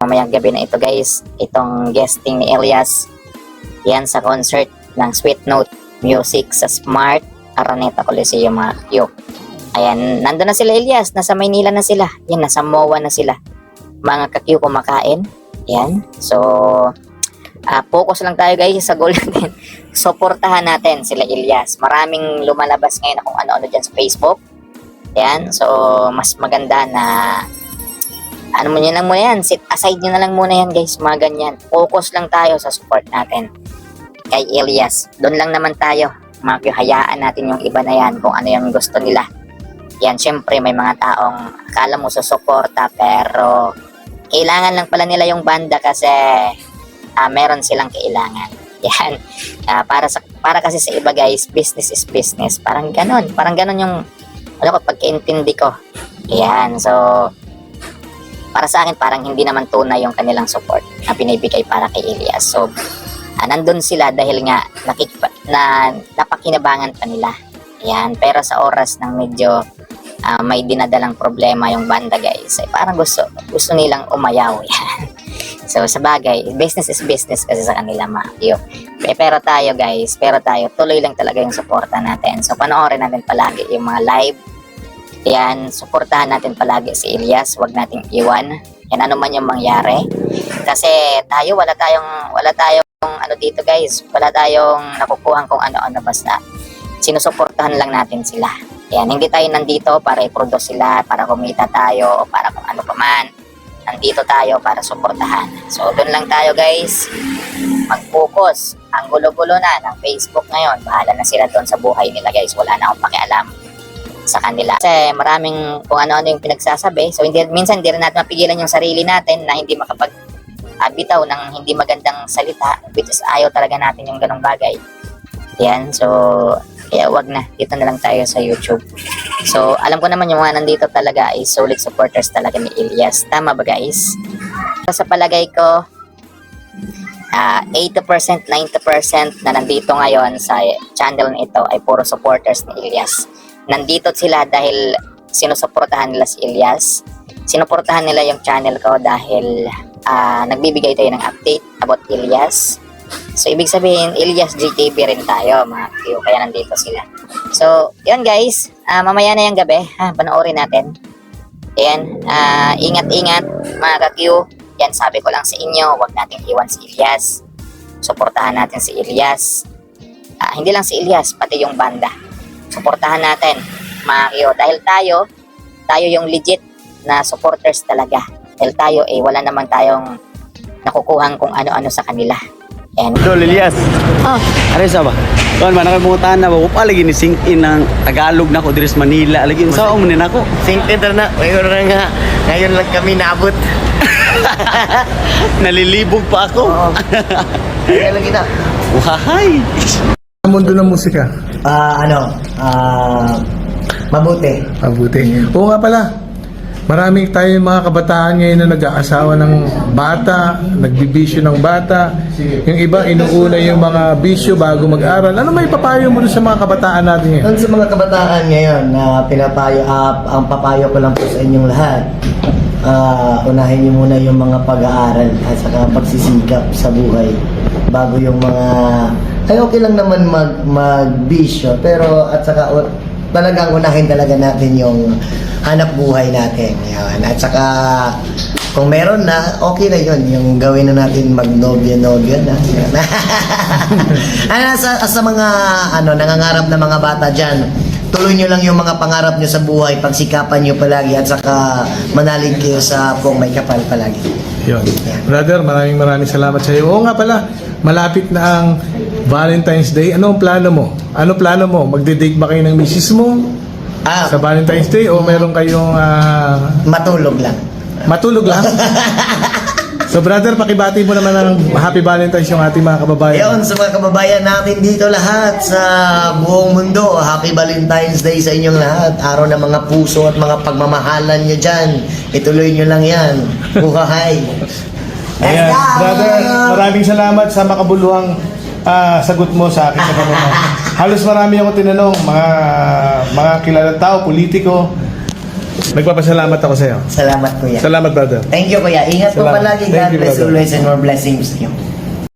Mamayang gabi na ito guys, itong guesting ni Elias. Yan sa concert ng Sweet Note Music sa Smart Araneta Coliseum mga Q. Ayan, nandun na sila Elias, nasa Maynila na sila. Yan, nasa MOA na sila. Mga ka-Q kumakain. Yan, so focus lang tayo guys sa goal natin. Suportahan natin sila Elias. Maraming lumalabas ngayon na kung ano-ano dyan sa Facebook. Yan, so mas maganda na ano mo nyo lang muna yan, sit aside nyo na lang muna yan guys, mga ganyan. Focus lang tayo sa support natin kay Elias. Doon lang naman tayo, hayaan natin yung iba na yan kung ano yung gusto nila. Yan, syempre may mga taong akala mo susuporta pero kailangan lang pala nila yung banda kasi meron silang kailangan. Yan, para kasi sa iba guys, business is business. Parang ganon yung pagkaintindi ko. Yan, so para sa akin parang hindi naman tunay yung kanilang support na pinibigay para kay Elias. So nandun sila dahil nga napakinabangan pa nila. Yan, pero sa oras ng medyo may dinadalang problema yung banda guys, ay parang gusto nilang umayaw. Yan. So sa bagay, business is business kasi sa kanila pero tayo guys, tuloy lang talaga yung suporta natin. So panoorin natin palagi yung mga live. Yan, suportahan natin palagi si Elias, wag nating iwan. Yan, ano man yung mangyari. Kasi tayo, wala tayong ano dito guys, wala tayong nakukuhan kung ano-ano, basta sinusuportahan lang natin sila. Yan, hindi tayo nandito para i-produce sila, para kumita tayo, o para kung ano pa man. Nandito tayo para suportahan. So, doon lang tayo guys, mag-focus. Ang gulo-gulo na ng Facebook ngayon, bahala na sila doon sa buhay nila guys, wala na akong pakialam sa kanila. Kasi maraming kung ano-ano yung pinagsasabi. So minsan hindi rin natin mapigilan yung sarili natin na hindi bitaw ng hindi magandang salita, which is ayaw talaga natin yung ganong bagay. Yan, so kaya wag na, dito na lang tayo sa YouTube. So alam ko naman yung mga nandito talaga ay solid supporters talaga ni Elias. Tama ba guys? Sa palagay ko 80%, 90% na nandito ngayon sa channel na ito ay puro supporters ni Elias. Nandito sila dahil sinusuportahan nila si Elias. Sinuportahan nila yung channel ko dahil nagbibigay tayo ng update about Elias. So, ibig sabihin, Elias GTV rin tayo, mga Q. Kaya nandito sila. So, yun guys. Mamaya na yung gabi. Panoorin natin. Ayan. Ingat-ingat, mga ka-Q. Yan, sabi ko lang sa inyo, huwag natin iwan si Elias. Suportahan natin si Elias. Hindi lang si Elias, pati yung banda. Suportahan natin, mga Q. Dahil tayo yung legit na supporters talaga. Dahil tayo, wala naman tayong nakukuhang kung ano-ano sa kanila. And Idol Elias. Ano sa ba? Kuan man ako mga na ba upa lagi ni sink in ng Tagalog na ko diri sa Manila lagi sa mo nin ako. Sink in na ngayon lang kami naabot. Nalilibog pa ako. Kaya lagi na. Wahay. Mundo ng musika. Mabuti. Mabuti. Oo nga pala. Maraming tayong mga kabataan ngayon na nag-aasawa ng bata, nagbibisyo ng bata. Yung iba, inuuna yung mga bisyo bago mag-aral. Ano may papayo mo sa mga kabataan natin ngayon? Doon sa mga kabataan ngayon na pinapayo, ang papayo ko lang po sa inyong lahat. Unahin niyo muna yung mga pag-aaral at saka pagsisikap sa buhay bago yung mga okay lang naman magbisyo pero at saka talagang unahin talaga natin yung hanap buhay natin. Yan. At saka kung meron na, okay na yun. Yung gawin na natin magnobya-nobya na. Sa mga nangangarap na mga bata dyan, tuloy nyo lang yung mga pangarap nyo sa buhay, pagsikapan nyo palagi at saka manalig kayo sa kung may kapal palagi. Yun. Brother, maraming salamat sa iyo. Oo nga pala, malapit na ang Valentine's Day. Ano ang plano mo? Ano plano mo? Magde-date ba kayo ng misis mo? Sa Valentine's Day o meron kayong matulog lang. Matulog lang? So brother, pakibati mo naman ng Happy Valentine's yung ating mga kababayan. Yun, sa mga kababayan natin dito lahat sa buong mundo, Happy Valentine's Day sa inyong lahat. Araw ng mga puso at mga pagmamahalan nyo dyan. Ituloy nyo lang yan. Buhay. Ayan, brother, maraming salamat sa makabuluhang sagot mo sa akin sa katanungan. Halos marami akong tinanong, mga kilalang tao, politiko. Nagpapasalamat ako sa'yo. Salamat kuya. Salamat, brother. Thank you kuya. Ingat po Salamat. palagi. Thank God you, bless brother. always and more blessings to you.